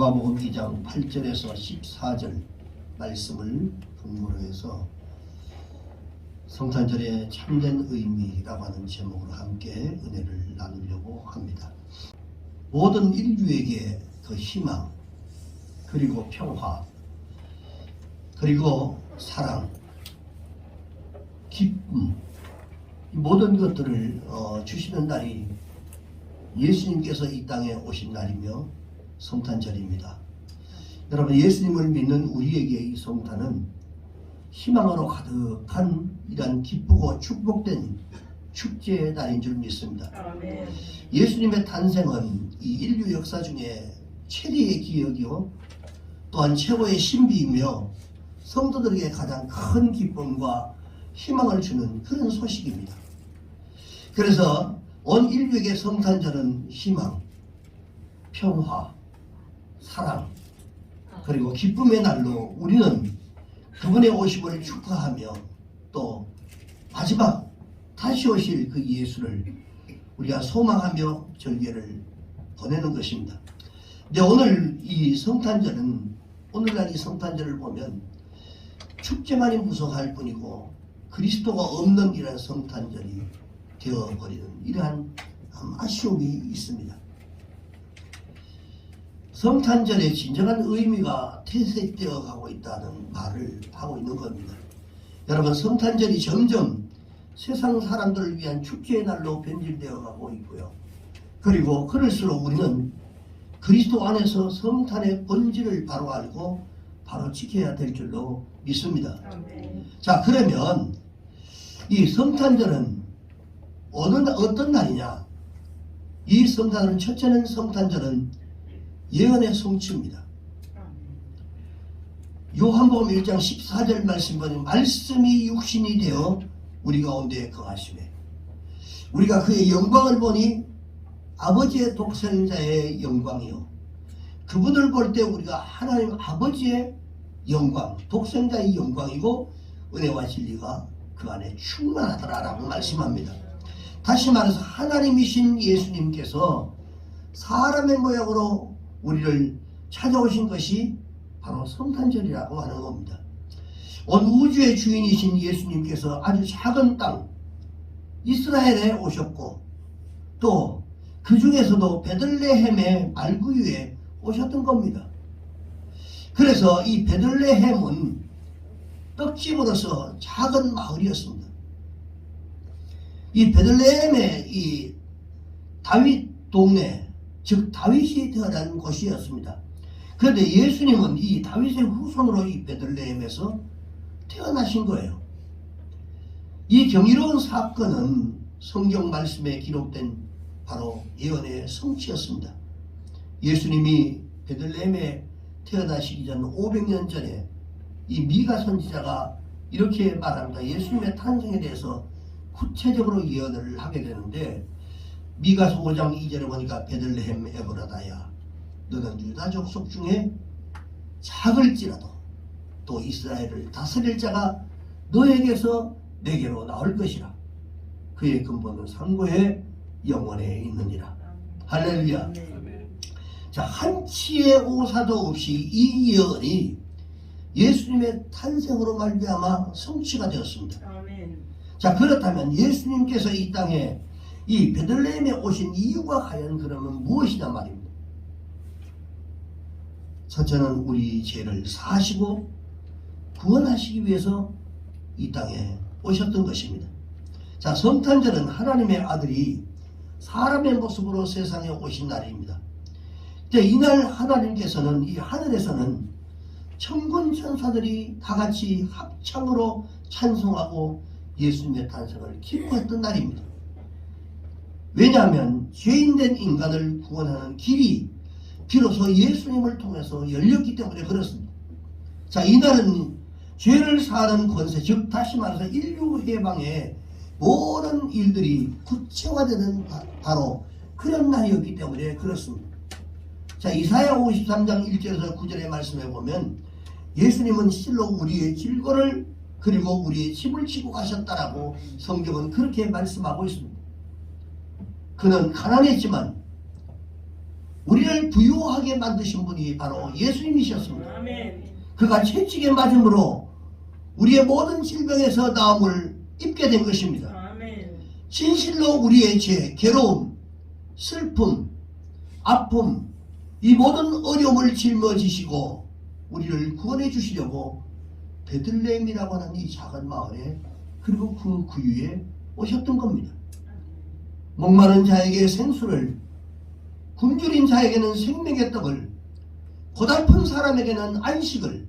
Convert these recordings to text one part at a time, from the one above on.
누가복음 2장 8절에서 14절 말씀을 근거로 해서 성탄절의 참된 의미라고 하는 제목으로 함께 은혜를 나누려고 합니다. 모든 인류에게 그 희망, 그리고 평화, 그리고 사랑, 기쁨, 이 모든 것들을 주시는 날이 예수님께서 이 땅에 오신 날이며 성탄절입니다. 여러분, 예수님을 믿는 우리에게 이 성탄은 희망으로 가득한 이런 기쁘고 축복된 축제의 날인 줄 믿습니다. 아멘. 예수님의 탄생은 이 인류 역사 중에 최대의 기억이요 또한 최고의 신비이며 성도들에게 가장 큰 기쁨과 희망을 주는 그런 소식입니다. 그래서 온 인류에게 성탄절은 희망, 평화, 사랑, 그리고 기쁨의 날로 우리는 그분의 오심을 축하하며 또 마지막 다시 오실 그 예수를 우리가 소망하며 절기를 보내는 것입니다. 근데 오늘 이 성탄절은, 오늘날 이 성탄절을 보면 축제만이 무성할 뿐이고 그리스도가 없는 이러한 성탄절이 되어버리는 이러한 아쉬움이 있습니다. 성탄절의 진정한 의미가 퇴색되어 가고 있다는 말을 하고 있는 겁니다. 여러분, 성탄절이 점점 세상 사람들을 위한 축제의 날로 변질되어 가고 있고요. 그리고 그럴수록 우리는 그리스도 안에서 성탄의 본질을 바로 알고 바로 지켜야 될 줄로 믿습니다. 자, 그러면 이 성탄절은 어떤 날이냐? 이 성탄절은, 첫째는 성탄절은 예언의 성취입니다. 요한복음 1장 14절 말씀 보면 말씀이 육신이 되어 우리 가운데 거하시매 우리가 그의 영광을 보니 아버지의 독생자의 영광이요, 그분을 볼 때 우리가 하나님 아버지의 영광, 독생자의 영광이고 은혜와 진리가 그 안에 충만하더라라고 말씀합니다. 다시 말해서 하나님이신 예수님께서 사람의 모양으로 우리를 찾아오신 것이 바로 성탄절이라고 하는 겁니다. 온 우주의 주인이신 예수님께서 아주 작은 땅 이스라엘에 오셨고 또 그 중에서도 베들레헴의 말구유에 오셨던 겁니다. 그래서 이 베들레헴은 떡집으로서 작은 마을이었습니다. 이 베들레헴의 이 다윗 동네, 즉 다윗이 태어난 곳이었습니다. 그런데 예수님은 이 다윗의 후손으로 이 베들레헴에서 태어나신 거예요. 이 경이로운 사건은 성경 말씀에 기록된 바로 예언의 성취였습니다. 예수님이 베들레헴에 태어나시기 전 500년 전에 이 미가 선지자가 이렇게 말합니다. 예수님의 탄생에 대해서 구체적으로 예언을 하게 되는데, 미가서 5장 2절에 보니까 베들레헴 에브라다야, 너는 유다 족속 중에 작을지라도 또 이스라엘을 다스릴 자가 너에게서 내게로 나올 것이라. 그의 근본은 상고의 영원에 있느니라. 할렐루야. 자, 한치의 오사도 없이 이 예언이 예수님의 탄생으로 말미암아 성취가 되었습니다. 자, 그렇다면 예수님께서 이 땅에 이 베들레헴에 오신 이유가 과연 그러면 무엇이냐 말입니다. 첫째는 우리 죄를 사하시고 구원하시기 위해서 이 땅에 오셨던 것입니다. 자, 성탄절은 하나님의 아들이 사람의 모습으로 세상에 오신 날입니다. 이날 하나님께서는 이 하늘에서는 천군 천사들이 다 같이 합창으로 찬송하고 예수님의 탄생을 기뻐했던 날입니다. 왜냐하면 죄인된 인간을 구원하는 길이 비로소 예수님을 통해서 열렸기 때문에 그렇습니다. 자, 이날은 죄를 사하는 권세, 즉 다시 말해서 인류 해방의 모든 일들이 구체화되는 바로 그런 날이었기 때문에 그렇습니다. 자, 이사야 53장 1절에서 9절의 말씀에 보면 예수님은 실로 우리의 질고를 그리고 우리의 짐을 지고 가셨다라고 성경은 그렇게 말씀하고 있습니다. 그는 가난했지만 우리를 부유하게 만드신 분이 바로 예수님이셨습니다. 아멘. 그가 채찍에 맞음으로 우리의 모든 질병에서 나음을 입게 된 것입니다. 아멘. 진실로 우리의 죄, 괴로움, 슬픔, 아픔, 이 모든 어려움을 짊어지시고 우리를 구원해 주시려고 베들레헴이라고 하는 이 작은 마을에 그리고 그 구유에 오셨던 겁니다. 목마른 자에게 생수를, 굶주린 자에게는 생명의 떡을, 고달픈 사람에게는 안식을,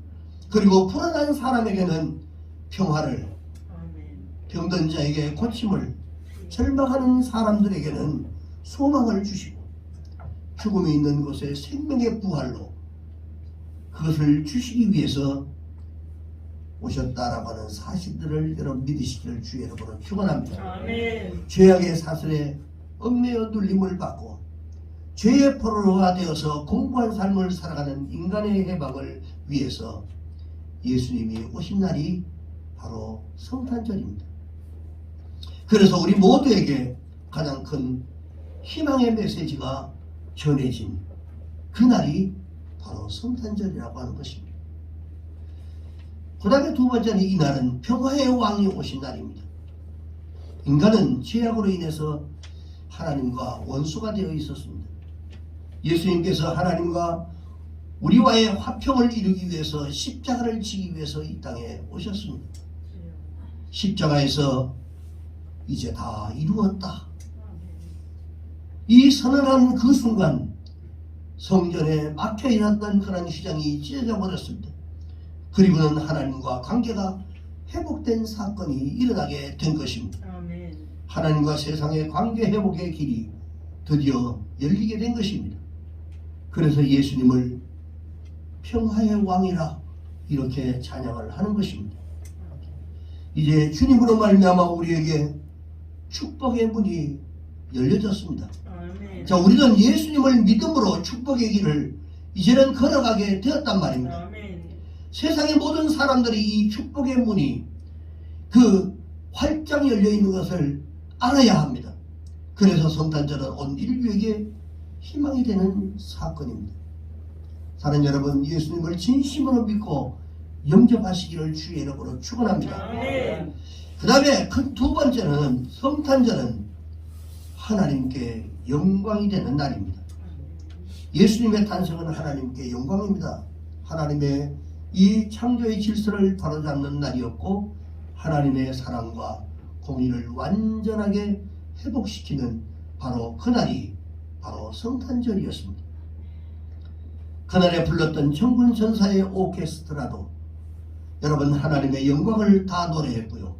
그리고 불안한 사람에게는 평화를, 아멘. 병든 자에게 고침을, 절망하는 사람들에게는 소망을 주시고 죽음이 있는 곳에 생명의 부활로 그것을 주시기 위해서 오셨다라고 하는 사실들을 여러분 믿으시기를 주의 이름으로 축원합니다. 아멘. 죄악의 사슬에 얽매여 눌림을 받고 죄의 포로가 되어서 공고한 삶을 살아가는 인간의 해방을 위해서 예수님이 오신 날이 바로 성탄절입니다. 그래서 우리 모두에게 가장 큰 희망의 메시지가 전해진 그날이 바로 성탄절이라고 하는 것입니다. 그 다음에 두 번째는 이날은 평화의 왕이 오신 날입니다. 인간은 죄악으로 인해서 하나님과 원수가 되어 있었습니다. 예수님께서 하나님과 우리와의 화평을 이루기 위해서 십자가를 지기 위해서 이 땅에 오셨습니다. 십자가에서 이제 다 이루었다. 이 선언한 그 순간 성전에 막혀있었던 그런 휘장이 찢어져 버렸습니다. 그리고는 하나님과 관계가 회복된 사건이 일어나게 된 것입니다. 아멘. 하나님과 세상의 관계 회복의 길이 드디어 열리게 된 것입니다. 그래서 예수님을 평화의 왕이라 이렇게 찬양을 하는 것입니다. 이제 주님으로 말미암아 우리에게 축복의 문이 열려졌습니다. 아멘. 자, 우리는 예수님을 믿음으로 축복의 길을 이제는 걸어가게 되었단 말입니다. 아멘. 세상의 모든 사람들이 이 축복의 문이 그 활짝 열려 있는 것을 알아야 합니다. 그래서 성탄절은 온 인류에게 희망이 되는 사건입니다. 사랑하는 여러분, 예수님을 진심으로 믿고 영접하시기를 주의 이름으로 축원합니다. 아멘. 그 다음에 그 두 번째는 성탄절은 하나님께 영광이 되는 날입니다. 예수님의 탄생은 하나님께 영광입니다. 하나님의 이 창조의 질서를 바로잡는 날이었고 하나님의 사랑과 공의를 완전하게 회복시키는 바로 그날이 바로 성탄절이었습니다. 그날에 불렀던 천군 천사의 오케스트라도 여러분 하나님의 영광을 다 노래했고요.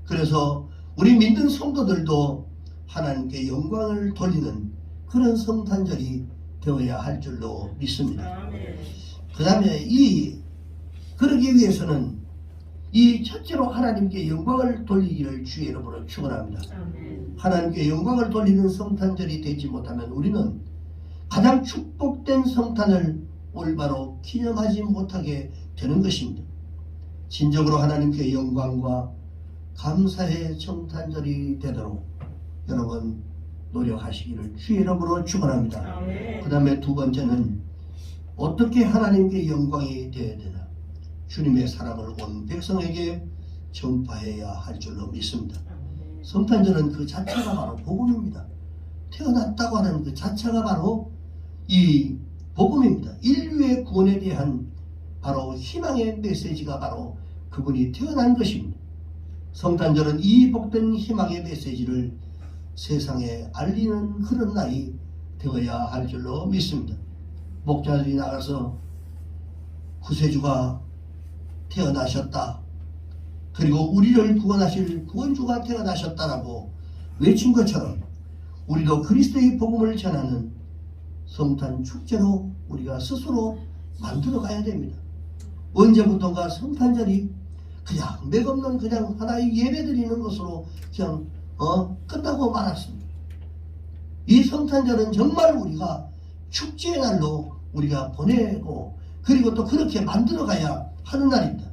그래서 우리 믿는 성도들도 하나님께 영광을 돌리는 그런 성탄절이 되어야 할 줄로 믿습니다. 아멘. 그 다음에 그러기 위해서는 이 첫째로 하나님께 영광을 돌리기를 주의 이름으로 축원합니다. 아멘. 하나님께 영광을 돌리는 성탄절이 되지 못하면 우리는 가장 축복된 성탄을 올바로 기념하지 못하게 되는 것입니다. 진정으로 하나님께 영광과 감사의 성탄절이 되도록 여러분 노력하시기를 주의 이름으로 축원합니다. 아멘. 그 다음에 두 번째는 어떻게 하나님께 영광이 되어야 되나? 주님의 사랑을 온 백성에게 전파해야 할 줄로 믿습니다. 아멘. 성탄절은 그 자체가 바로 복음입니다. 태어났다고 하는 그 자체가 바로 이 복음입니다. 인류의 구원에 대한 바로 희망의 메시지가 바로 그분이 태어난 것입니다. 성탄절은 이 복된 희망의 메시지를 세상에 알리는 그런 날이 되어야 할 줄로 믿습니다. 목자들이 나가서 구세주가 태어나셨다. 그리고 우리를 구원하실 구원주가 태어나셨다라고 외친 것처럼 우리도 그리스도의 복음을 전하는 성탄 축제로 우리가 스스로 만들어 가야 됩니다. 언제부턴가 성탄절이 그냥 맥없는 그냥 하나의 예배 드리는 것으로 그냥 끝나고 말았습니다. 이 성탄절은 정말 우리가 축제의 날로 우리가 보내고 그리고 또 그렇게 만들어 가야 하는 날입니다.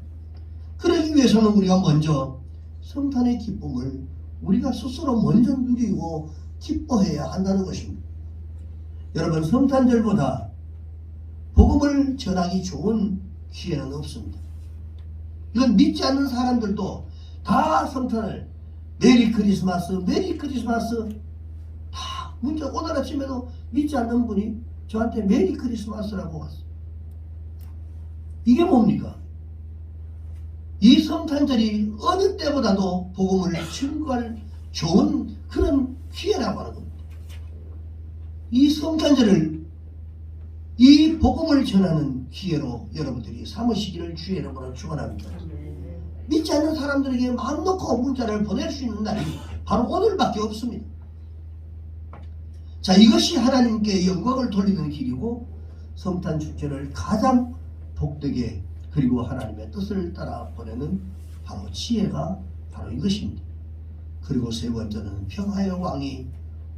그러기 위해서는 우리가 먼저 성탄의 기쁨을 우리가 스스로 먼저 누리고 기뻐해야 한다는 것입니다. 여러분, 성탄절보다 복음을 전하기 좋은 기회는 없습니다. 이건 믿지 않는 사람들도 다 성탄을 메리 크리스마스 메리 크리스마스 다 문자 오늘 아침에도 믿지 않는 분이 저한테 메리 크리스마스라고 왔어요. 이게 뭡니까? 이 성탄절이 어느 때보다도 복음을 증거할 좋은 그런 기회라고 하는 겁니다. 이 성탄절을 이 복음을 전하는 기회로 여러분들이 삼으시기를 주의 이름으로 축원합니다. 믿지 않는 사람들에게 마음 놓고 문자를 보낼 수 있는 날이 바로 오늘밖에 없습니다. 자, 이것이 하나님께 영광을 돌리는 길이고 성탄 축제를 가장 복되게 그리고 하나님의 뜻을 따라 보내는 바로 지혜가 바로 이것입니다. 그리고 세 번째는 평화의 왕이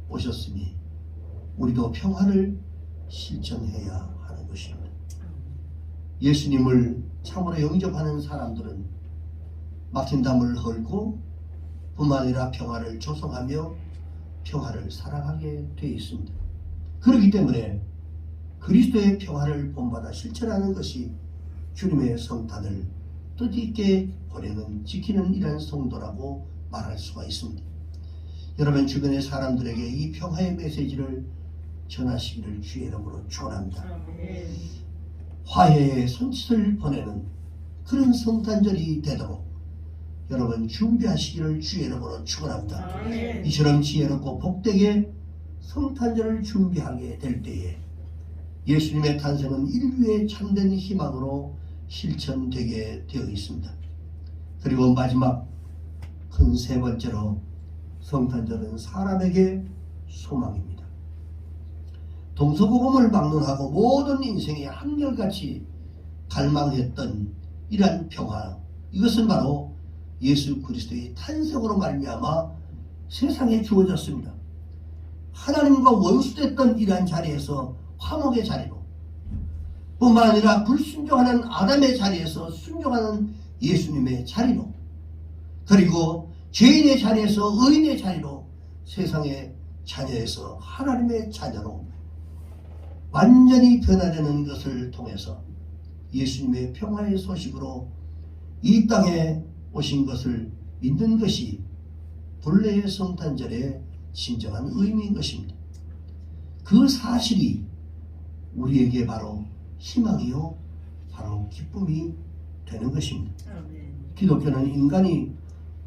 오셨으니 우리도 평화를 실천해야 하는 것입니다. 예수님을 참으로 영접하는 사람들은 막힌 담을 헐고 뿐만 아니라 평화를 조성하며 평화를 사랑하게 되어 있습니다. 그렇기 때문에 그리스도의 평화를 본받아 실천하는 것이 주님의 성탄을 뜻있게 보내는 지키는 이런 성도라고 말할 수가 있습니다. 여러분, 주변의 사람들에게 이 평화의 메시지를 전하시기를 주의 이름으로 축원합니다. 화해의 손짓을 보내는 그런 성탄절이 되도록 여러분 준비하시기를 주의 이름으로 축원합니다. 이처럼 지혜롭고 복되게 성탄절을 준비하게 될 때에 예수님의 탄생은 인류의 참된 희망으로 실천되게 되어 있습니다. 그리고 마지막 큰 세 번째로 성탄절은 사람에게 소망입니다. 동서고금을 막론하고 모든 인생이 한결같이 갈망했던 이러한 평화, 이것은 바로 예수 그리스도의 탄생으로 말미암아 세상에 주어졌습니다. 하나님과 원수됐던 이러한 자리에서 화목의 자리로, 뿐만 아니라 불순종하는 아담의 자리에서 순종하는 예수님의 자리로, 그리고 죄인의 자리에서 의인의 자리로 세상의 자녀에서 하나님의 자녀로 완전히 변화되는 것을 통해서 예수님의 평화의 소식으로 이 땅에 오신 것을 믿는 것이 본래의 성탄절의 진정한 의미인 것입니다. 그 사실이 우리에게 바로 희망이요 바로 기쁨이 되는 것입니다. 기독교는 인간이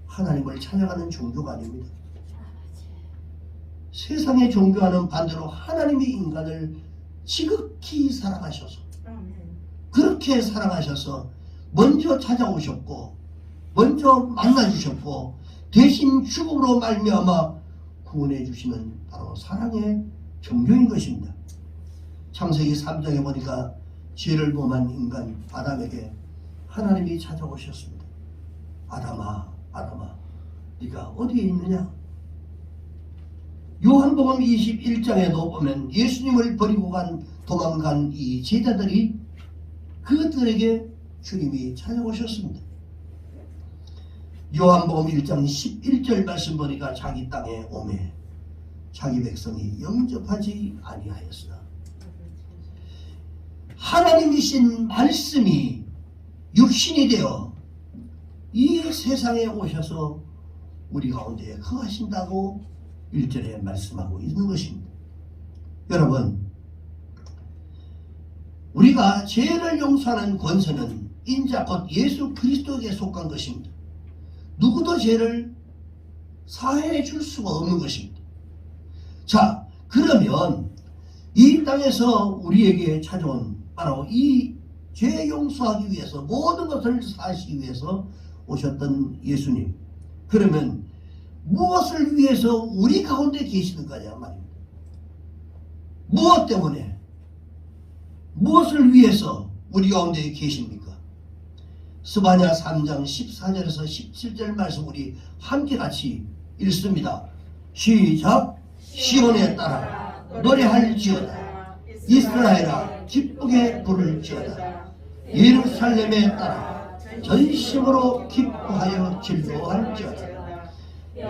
하나님을 찬양하는 종교가 아닙니다. 세상의 종교와는 반대로 하나님이 인간을 지극히 사랑하셔서 그렇게 사랑하셔서 먼저 찾아오셨고 먼저 만나주셨고 대신 죽음으로 말미암아 구원해 주시는 바로 사랑의 종교인 것입니다. 창세기 3장에 보니까 죄를 범한 인간 아담에게 하나님이 찾아오셨습니다. 아담아, 아담아, 네가 어디에 있느냐? 요한복음 21장에도 보면 예수님을 버리고 도망간 이 제자들이 그들에게 주님이 찾아오셨습니다. 요한복음 1장 11절 말씀 보니까 자기 땅에 오매 자기 백성이 영접하지 아니하였으나 하나님이신 말씀이 육신이 되어 이 세상에 오셔서 우리 가운데 거하신다고 1절에 말씀하고 있는 것입니다. 여러분, 우리가 죄를 용서하는 권세는 인자 곧 예수 그리스도에게 속한 것입니다. 누구도 죄를 사해해 줄 수가 없는 것입니다. 자, 그러면 이 땅에서 우리에게 찾아온 바로 이 죄 용서하기 위해서 모든 것을 사하시기 위해서 오셨던 예수님, 그러면 무엇을 위해서 우리 가운데 계시는 거냐 말입니다. 무엇 때문에, 무엇을 위해서 우리 가운데 계십니까? 스바냐 3장 14절에서 17절 말씀 우리 함께 같이 읽습니다. 시작. 시온에 따라 노래할지어다. 이스라엘아 기쁘게 부를지어다. 예루살렘에 따라 전심으로 기뻐하여 즐거워할지어다.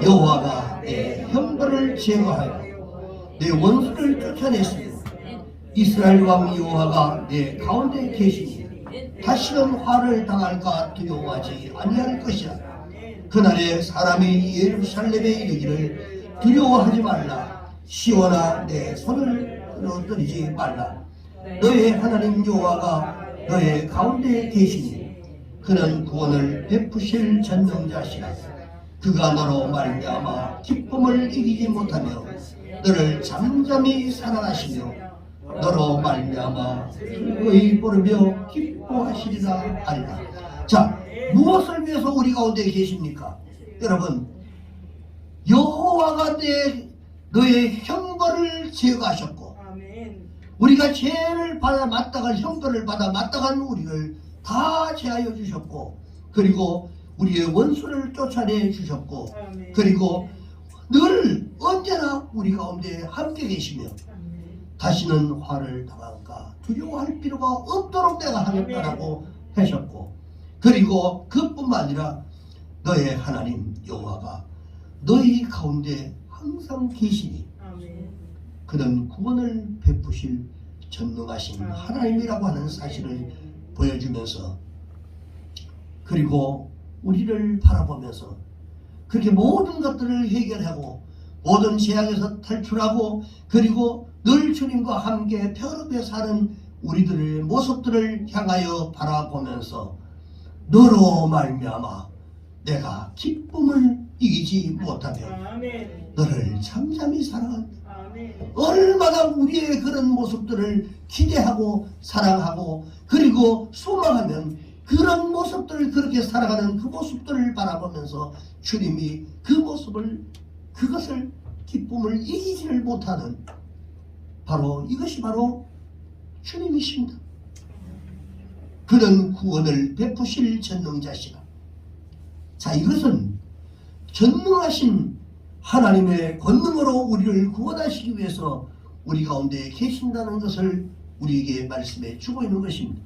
여호와가 내 형벌을 제거하여 내 원수를 쫓아냈으며 이스라엘 왕 여호와가 내 가운데 계시니 다시는 화를 당할까 두려워하지 아니할 것이라. 그날에 사람이 예루살렘에 이르기를 두려워하지 말라. 시온아 내 손을 끊어뜨리지 말라. 너의 하나님 여호와가 너의 가운데 계시니 그는 구원을 베푸실 전능자시라. 그가 너로 말미암아 기쁨을 이기지 못하며 너를 잠잠히 사랑하시며 너로 말미암아 의의 보르며 기뻐하시리라 하리라. 자, 무엇을 위해서 우리 가운데 계십니까? 여러분, 여호와가 너의 형벌을 제거하셨고 우리가 죄를 받아 마땅한 형벌을 받아 마땅한 우리를 다 제하여 주셨고, 그리고 우리의 원수를 쫓아내 주셨고, 그리고 늘 언제나 우리 가운데 함께 계시며 다시는 화를 당할까 두려워할 필요가 없도록 내가 하겠다라고 하셨고, 그리고 그뿐만 아니라 너의 하나님 여호와가 너희 가운데 항상 계시니 그는 구원을 베푸실 전능하신 하나님이라고 하는 사실을 보여주면서, 그리고 우리를 바라보면서 그렇게 모든 것들을 해결하고 모든 재앙에서 탈출하고 그리고 늘 주님과 함께 평화롭게 사는 우리들의 모습들을 향하여 바라보면서 너로 말미암아 내가 기쁨을 이기지 못하며 너를 잠잠히 사랑한다. 얼마나 우리의 그런 모습들을 기대하고 사랑하고 그리고 소망하면 그런 모습들을 그렇게 살아가는 그 모습들을 바라보면서 주님이 그 모습을 그것을 기쁨을 이기지를 못하는 이것이 바로 주님이십니다. 그는 구원을 베푸실 전능자시라. 자, 이것은 전능하신 하나님의 권능으로 우리를 구원하시기 위해서 우리 가운데 계신다는 것을 우리에게 말씀해 주고 있는 것입니다.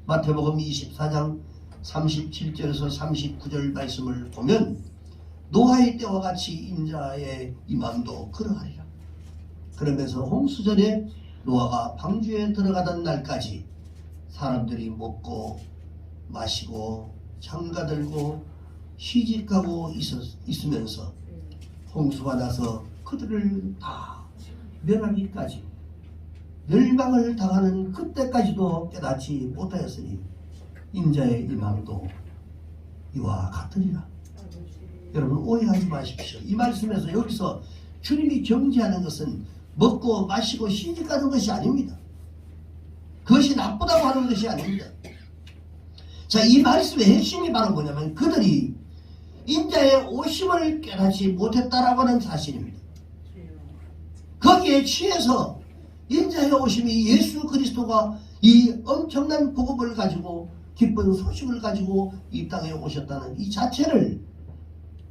마태복음 24장 37절에서 39절 말씀을 보면 노아의 때와 같이 인자의 임함도 그러하리라. 그러면서 홍수전에 노아가 방주에 들어가던 날까지 사람들이 먹고 마시고 장가들고 시집가고 있으면서 홍수가 나서 그들을 다 멸하기까지 멸망을 당하는 그때까지도 깨닫지 못하였으니 인자의 임함도 이와 같으리라. 여러분 오해하지 마십시오. 이 말씀에서 여기서 주님이 정죄하는 것은 먹고 마시고 시집가는 것이 아닙니다. 그것이 나쁘다고 하는 것이 아닙니다. 자, 이 말씀의 핵심이 바로 뭐냐면 그들이 인자의 오심을 깨닫지 못했다라고 하는 사실입니다. 거기에 취해서 인자의 오심이 예수 그리스도가 이 엄청난 복음을 가지고 기쁜 소식을 가지고 이 땅에 오셨다는 이 자체를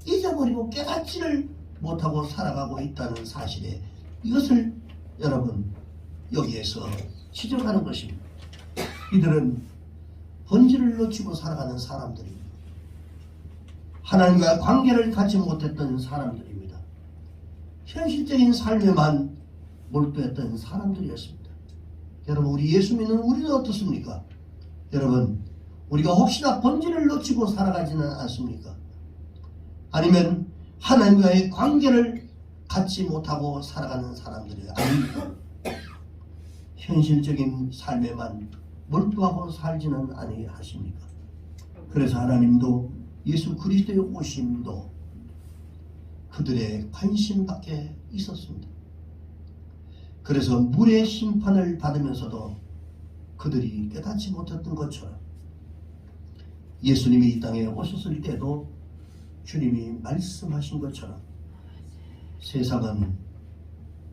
잊어버리고 깨닫지를 못하고 살아가고 있다는 사실에 이것을 여러분 여기에서 지적하는 것입니다. 이들은 본질을 놓치고 살아가는 사람들입니다. 하나님과 관계를 갖지 못했던 사람들입니다. 현실적인 삶에만 몰두했던 사람들이었습니다. 여러분 우리 예수 믿는 우리는 어떻습니까? 여러분 우리가 혹시나 본질을 놓치고 살아가지는 않습니까? 아니면 하나님과의 관계를 갖지 못하고 살아가는 사람들이 아닙니까? 현실적인 삶에만 몰두하고 살지는 아니하십니까? 그래서 하나님도 예수 그리스도의 오심도 그들의 관심 밖에 있었습니다. 그래서 물의 심판을 받으면서도 그들이 깨닫지 못했던 것처럼 예수님이 이 땅에 오셨을 때도 주님이 말씀하신 것처럼 세상은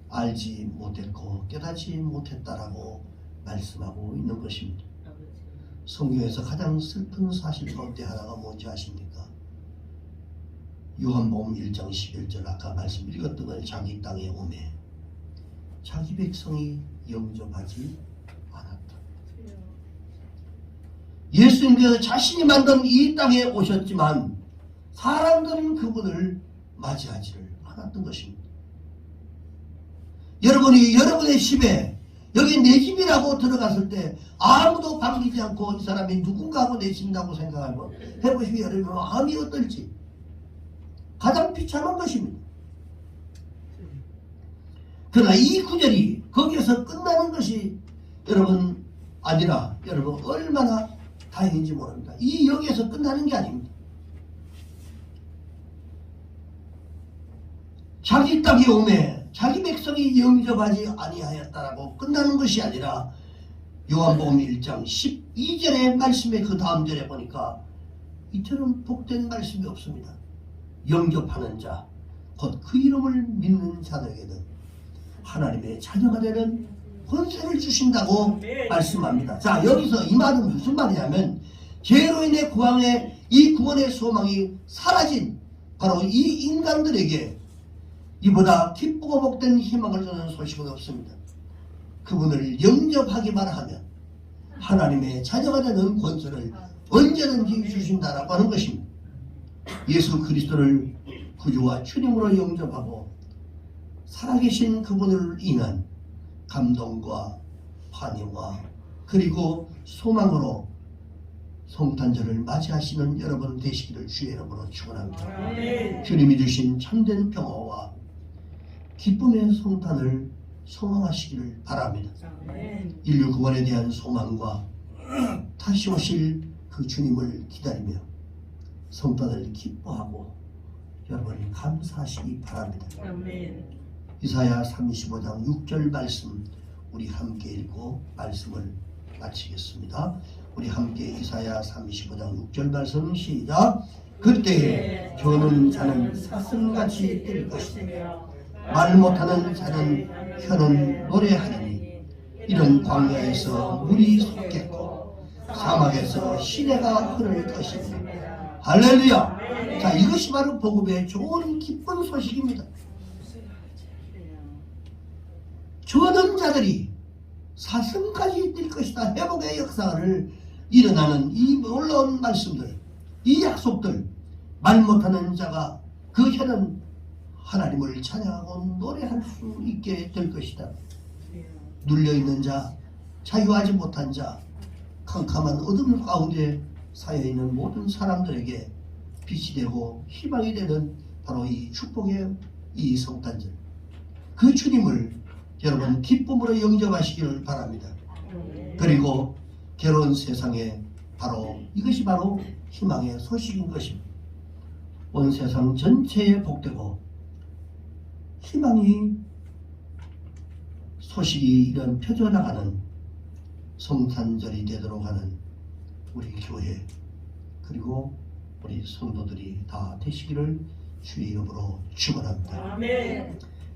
알지 못했고 깨닫지 못했다라고 말씀하고 있는 것입니다. 성경에서 가장 슬픈 사실 가운데 하나가 뭔지 아십니까? 요한복음 1장 11절 아까 말씀 읽었던 걸 자기 땅에 오매 자기 백성이 영접하지 않았다. 예수님께서 자신이 만든 이 땅에 오셨지만 사람들은 그분을 맞이하지를 않았던 것입니다. 여러분이 여러분의 집에 여기 내 집이라고 들어갔을 때 아무도 반기지 않고 이 사람이 누군가 하고 내친다고 생각하고 해보시면 여러분 마음이 어떨지 가장 비참한 것입니다. 그러나 이 구절이 거기에서 끝나는 것이 여러분 아니라 여러분 얼마나 다행인지 모릅니다. 이 여기에서 끝나는 게 아닙니다. 자기 땅에 오매 자기 백성이 영접하지 아니하였다라고 끝나는 것이 아니라 요한복음 1장 12절의 말씀의 그 다음 절에 보니까 이처럼 복된 말씀이 없습니다. 영접하는 자 곧 그 이름을 믿는 자들에게는 하나님의 자녀가 되는 권세를 주신다고 말씀합니다. 자, 여기서 이 말은 무슨 말이냐면 죄로 인해 구원의 이 구원의 소망이 사라진 바로 이 인간들에게 이보다 기쁘고 복된 희망을 주는 소식은 없습니다. 그분을 영접하기만 하면 하나님의 자녀가 되는 권세를 언제든지 주신다라고 하는 것입니다. 예수 그리스도를 구주와 주님으로 영접하고 살아계신 그분을 인한 감동과 환영과 그리고 소망으로 성탄절을 맞이하시는 여러분 되시기를 주의 이름으로 축원합니다. 주님이 주신 참된 평화와 기쁨의 성탄을 소망하시기를 바랍니다. 인류 구원에 대한 소망과 다시 오실 그 주님을 기다리며 성탄을 기뻐하고 여러분 감사하시기 바랍니다. 이사야 35장 6절 말씀 우리 함께 읽고 말씀을 마치겠습니다. 우리 함께 이사야 35장 6절 말씀 시작. 그때에 조는 자는 사슴같이 뛸 것이며 말 못하는 자는 혀는 노래하리니 이런 광야에서 물이 솟겠고 사막에서 시내가 흐를 것이니 할렐루야. 자, 이것이 바로 복음의 좋은 기쁜 소식입니다. 조는 자들이 사슴까지 뛸 것이다. 회복의 역사를 일어나는 이 놀라운 말씀들, 이 약속들, 말 못하는 자가 그 혀는 하나님을 찬양하고 노래할 수 있게 될 것이다. 눌려있는 자, 자유하지 못한 자, 캄캄한 어둠 가운데 쌓여있는 모든 사람들에게 빛이 되고 희망이 되는 바로 이 축복의 이 성탄절, 그 주님을 여러분 기쁨으로 영접하시기를 바랍니다. 그리고 괴로운 세상에 바로 이것이 바로 희망의 소식인 것입니다. 온 세상 전체에 복되고 희망이 소식이 이런 펴져나가는 성탄절이 되도록 하는 우리 교회 그리고 우리 성도들이 다 되시기를 주의 이름으로 축원합니다.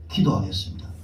기도하겠습니다.